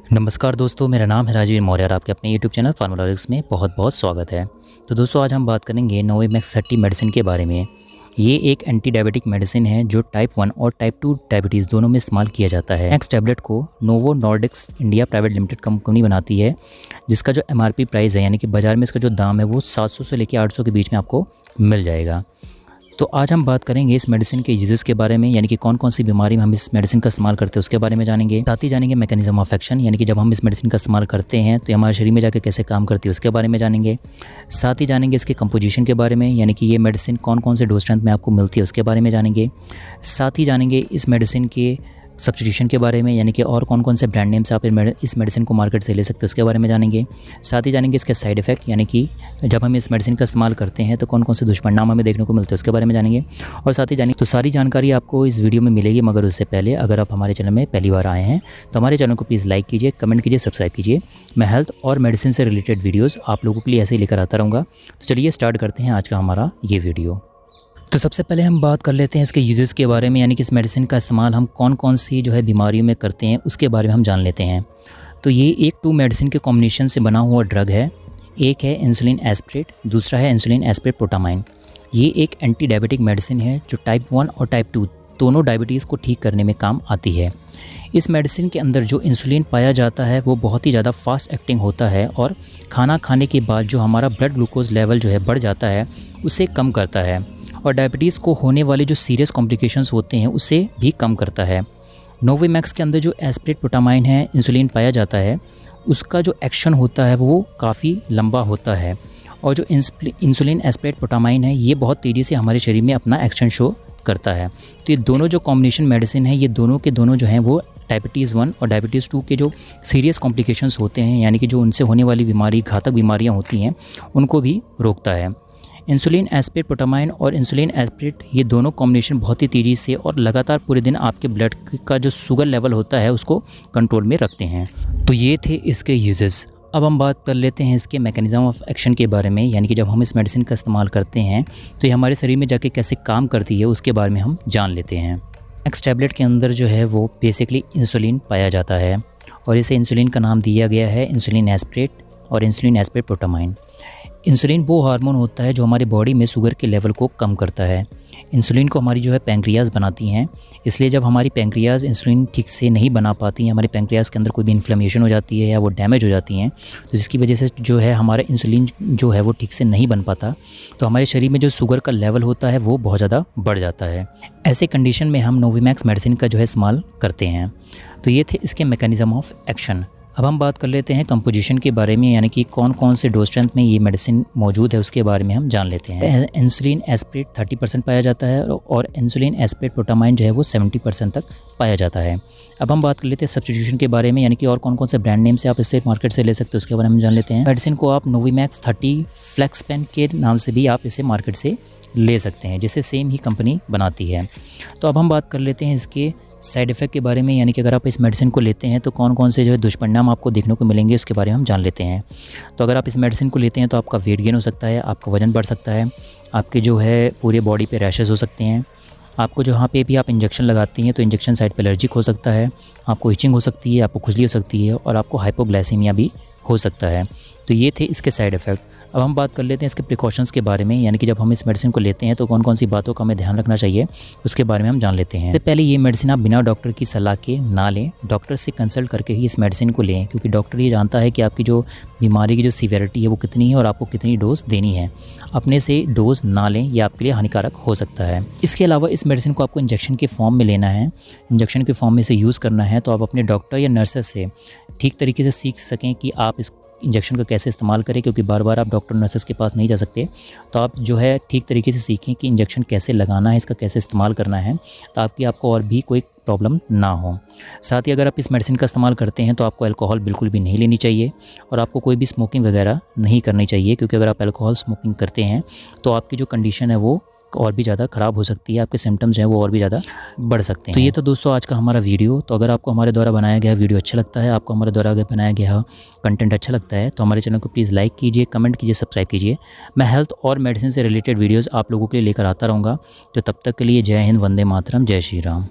नमस्कार दोस्तों, मेरा नाम है राजवीर मौर्य और आपके अपने यूट्यूब चैनल फार्मालॉजिक्स में बहुत बहुत स्वागत है। तो दोस्तों आज हम बात करेंगे नोवोमैक्स 30 मेडिसिन के बारे में। ये एक एंटी डायबिटिक मेडिसिन है जो टाइप 1 और टाइप 2 डायबिटीज़ दोनों में इस्तेमाल किया जाता है। मैक्स टैबलेट को Novo Nordisk India private limited company बनाती है, जिसका जो MRP प्राइस है यानी कि बाज़ार में इसका जो दाम है वो 700 से लेकर 800 के बीच में आपको मिल जाएगा। तो आज हम बात करेंगे इस मेडिसिन के यूजेस के बारे में, यानी कि कौन कौन सी बीमारी में हम इस मेडिसिन का इस्तेमाल करते हैं उसके बारे में जानेंगे। साथ ही जानेंगे मैकेनिज्म ऑफ एक्शन, यानी कि जब हम इस मेडिसिन का इस्तेमाल करते हैं तो हमारे शरीर में जाकर कैसे काम करती है उसके बारे में जानेंगे। साथ ही जानेंगे इसके कंपोजिशन के बारे में, यानी कि ये मेडिसिन कौन कौन से डोज स्ट्रेंथ में आपको मिलती है उसके बारे में जानेंगे। साथ ही जानेंगे इस मेडिसिन के सब्स्टिट्यूशन के बारे में, यानी कि और कौन कौन से ब्रांड नेम से आप इस मेडिसिन को मार्केट से ले सकते हैं उसके बारे में जानेंगे। साथ ही जानेंगे इसके साइड इफ़ेक्ट, यानी कि जब हम इस मेडिसिन का इस्तेमाल करते हैं तो कौन कौन से दुष्परिणाम हमें देखने को मिलते हैं उसके बारे में जानेंगे। और साथ ही जानेंगे तो सारी जानकारी आपको इस वीडियो में मिलेगी, मगर उससे पहले अगर आप हमारे चैनल में पहली बार आए हैं तो हमारे चैनल को प्लीज़ लाइक कीजिए, कमेंट कीजिए, सब्सक्राइब कीजिए। मैं हेल्थ और मेडिसिन से रिलेटेड वीडियोज़ आप लोगों के लिए ऐसे ही लेकर आता रहूँगा। तो चलिए स्टार्ट करते हैं आज का हमारा ये वीडियो। तो सबसे पहले हम बात कर लेते हैं इसके यूजेस के बारे में, यानी कि इस मेडिसिन का इस्तेमाल हम कौन कौन सी बीमारियों में करते हैं उसके बारे में हम जान लेते हैं। तो ये एक 2 मेडिसिन के कॉम्बिनेशन से बना हुआ ड्रग है। एक है इंसुलिन एस्पिरेट, दूसरा है इंसुलिन एस्पिरेट प्रोटामाइन। ये एक एंटी डायबिटिक मेडिसिन है जो टाइप 1 और टाइप 2 दोनों डायबिटीज़ को ठीक करने में काम आती है। इस मेडिसिन के अंदर जो इंसुलिन पाया जाता है वो बहुत ही ज़्यादा फास्ट एक्टिंग होता है और खाना खाने के बाद जो हमारा ब्लड ग्लूकोज लेवल बढ़ जाता है उसे कम करता है और डायबिटीज़ को होने वाले जो सीरियस कॉम्प्लिकेशंस होते हैं उसे भी कम करता है। नोवोमैक्स के अंदर जो एस्पिरेट प्रोटामाइन है इंसुलिन पाया जाता है, उसका जो एक्शन होता है वो काफ़ी लंबा होता है और जो इंसुलिन एस्पिरेट प्रोटामाइन है ये बहुत तेज़ी से हमारे शरीर में अपना एक्शन शो करता है। तो ये दोनों जो कॉम्बिनेशन मेडिसिन है ये दोनों के दोनों वो डायबिटीज़ 1 और डायबिटीज़ 2 के जो सीरियस कॉम्प्लिकेशंस होते हैं, यानी कि जो उनसे होने वाली बीमारी घातक बीमारियाँ होती हैं उनको भी रोकता है। इंसुलिन एस्पिरेट प्रोटामाइन और इंसुलिन एस्पिरेट ये दोनों कॉम्बिनेशन बहुत ही तेज़ी से और लगातार पूरे दिन आपके ब्लड का जो शुगर लेवल होता है उसको कंट्रोल में रखते हैं। तो ये थे इसके यूजेस। अब हम बात कर लेते हैं इसके मैकेनिज्म ऑफ एक्शन के बारे में, यानी कि जब हम इस मेडिसिन का इस्तेमाल करते हैं तो ये हमारे शरीर में जाके कैसे काम करती है उसके बारे में हम जान लेते हैं। मैक्स टैबलेट के अंदर वो बेसिकली इंसुलिन पाया जाता है और इसे इंसुलिन का नाम दिया गया है इंसुलिन एस्पिरेट और इंसुलिन एस्पिरेट प्रोटामाइन। इंसुलिन वो हार्मोन होता है जो हमारी बॉडी में शुगर के लेवल को कम करता है। इंसुलिन को हमारी पैंक्रियाज बनाती हैं, इसलिए जब हमारी पैंक्रियाज इंसुलिन ठीक से नहीं बना पाती हैं, हमारी पैंक्रियाज के अंदर कोई भी इन्फ्लेमेशन हो जाती है या वो डैमेज हो जाती हैं, तो जिसकी वजह से हमारा इंसुलिन वो ठीक से नहीं बन पाता, तो हमारे शरीर में जो शुगर का लेवल होता है वो बहुत ज़्यादा बढ़ जाता है। ऐसे कंडीशन में हम नोवोमैक्स मेडिसिन का इस्तेमाल करते हैं। तो ये थे इसके मैकेनिज्म ऑफ एक्शन। अब हम बात कर लेते हैं कंपोजिशन के बारे में, यानी कि कौन कौन से डोज स्ट्रेंथ में ये मेडिसिन मौजूद है उसके बारे में हम जान लेते हैं। इंसुलिन एस्पिरेट 30% पाया जाता है और इंसुलिन एस्पिरेट प्रोटामाइन वो 70% तक पाया जाता है। अब हम बात कर लेते हैं सब्स्टिट्यूशन के बारे में, यानी कि और कौन कौन से ब्रांड नेम से आप इसे मार्केट से ले सकते हो उसके बारे में जान लेते हैं। मेडिसिन को आप नोवोमैक्स 30 फ्लेक्सपेन के नाम से भी आप इसे मार्केट से ले सकते हैं, जिसे सेम ही कंपनी बनाती है। तो अब हम बात कर लेते हैं इसके साइड इफ़ेक्ट के बारे में, यानी कि अगर आप इस मेडिसिन को लेते हैं तो कौन कौन से दुष्परिणाम आपको देखने को मिलेंगे उसके बारे में हम जान लेते हैं। तो अगर आप इस मेडिसिन को लेते हैं तो आपका वेट गेन हो सकता है, आपका वजन बढ़ सकता है, आपके पूरे बॉडी पे रैशेस हो सकते हैं, आपको जहाँ पे भी आप इंजेक्शन लगाती हैं तो इंजेक्शन साइट पे एलर्जिक हो सकता है, आपको इचिंग हो सकती है, आपको खुजली हो सकती है और आपको हाइपोग्लाइसीमिया भी हो सकता है। तो ये थे इसके साइड इफ़ेक्ट। अब हम बात कर लेते हैं इसके प्रिकॉशंस के बारे में, यानी कि जब हम इस मेडिसिन को लेते हैं तो कौन कौन सी बातों का हमें ध्यान रखना चाहिए उसके बारे में हम जान लेते हैं। सबसे पहले ये मेडिसिन आप बिना डॉक्टर की सलाह के ना लें, डॉक्टर से कंसल्ट करके ही इस मेडिसिन को लें, क्योंकि डॉक्टर ये जानता है कि आपकी बीमारी की सीवियरिटी है वो कितनी है और आपको कितनी डोज देनी है। अपने से डोज ना लें, ये आपके लिए हानिकारक हो सकता है। इसके अलावा इस मेडिसिन को आपको इंजेक्शन के फॉर्म में लेना है, इंजेक्शन के फॉर्म में इसे यूज़ करना है, तो आप अपने डॉक्टर या नर्सेस से ठीक तरीके से सीख सकें कि आप इस इंजेक्शन का कैसे इस्तेमाल करें, क्योंकि बार बार आप डॉक्टर नर्सेस के पास नहीं जा सकते। तो आप ठीक तरीके से सीखें कि इंजेक्शन कैसे लगाना है, इसका कैसे इस्तेमाल करना है, ताकि आपको और भी कोई प्रॉब्लम ना हो। साथ ही अगर आप इस मेडिसिन का इस्तेमाल करते हैं तो आपको अल्कोहल बिल्कुल भी नहीं लेनी चाहिए और आपको कोई भी स्मोकिंग वगैरह नहीं करनी चाहिए, क्योंकि अगर आप अल्कोहल स्मोकिंग करते हैं तो आपकी जो कंडीशन है वो और भी ज़्यादा ख़राब हो सकती है, आपके सिम्टम्स वो और भी ज़्यादा बढ़ सकते हैं। तो ये तो दोस्तों आज का हमारा वीडियो। तो अगर आपको हमारे द्वारा बनाया गया वीडियो अच्छा लगता है, आपको हमारे द्वारा बनाया गया कंटेंट अच्छा लगता है, तो हमारे चैनल को प्लीज़ लाइक कीजिए, कमेंट कीजिए, सब्सक्राइब कीजिए। मैं हेल्थ और मेडिसिन से रिलेटेड वीडियोज़ आप लोगों के लिए लेकर आता रहूँगा। तो तब तक के लिए जय हिंद, वंदे मातरम, जय श्री राम।